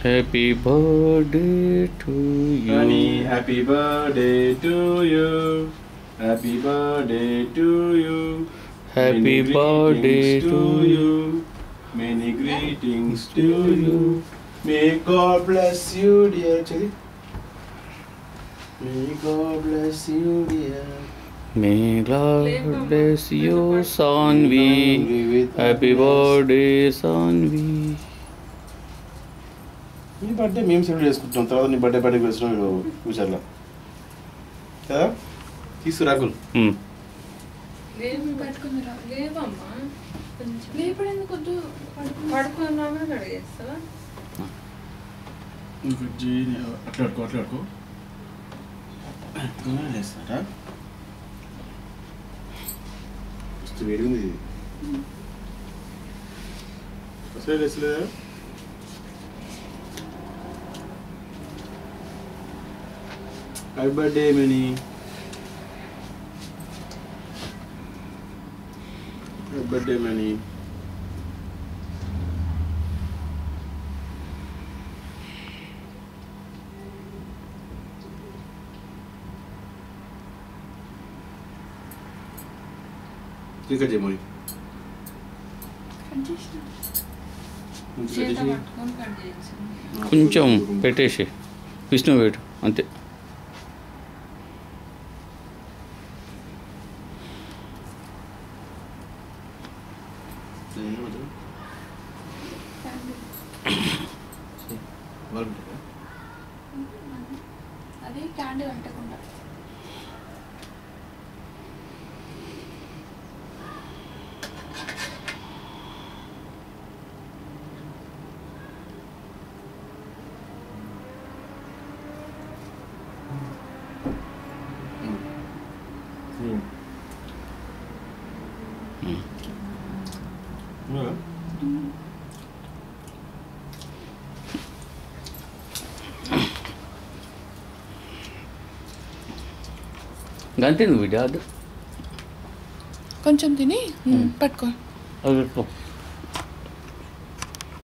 Happy birthday to you. Honey, happy birthday to you. Happy birthday to you. Happy Many birthday greetings to you. Many greetings to you. May God bless you, dear. Chali. May God bless you, dear. May Lord bless you, Sanvi. Happy birthday, Sanvi. నీ birthday మేము celebrate చేసుకుంటున్నాం, తర్వాత నీ birthday వేసినాం ఫ్యూచర్లో కదా. తీసుకురాకులు అట్లా అట్లా లేస్తారా ఫస్ట్ వేడింది ఇది అసలు లేచలేదా. Happy birthday Mani. Happy birthday Mani. ఇంకా చేయమని కొంచెం పెట్టేసి విష్ణు పెట్టు అంతే. అదే క్యాండీ అంటకుండా గంతే నువ్వు బిడ్డ కొంచెం తిని పట్టుకో. అది పెట్టుకో.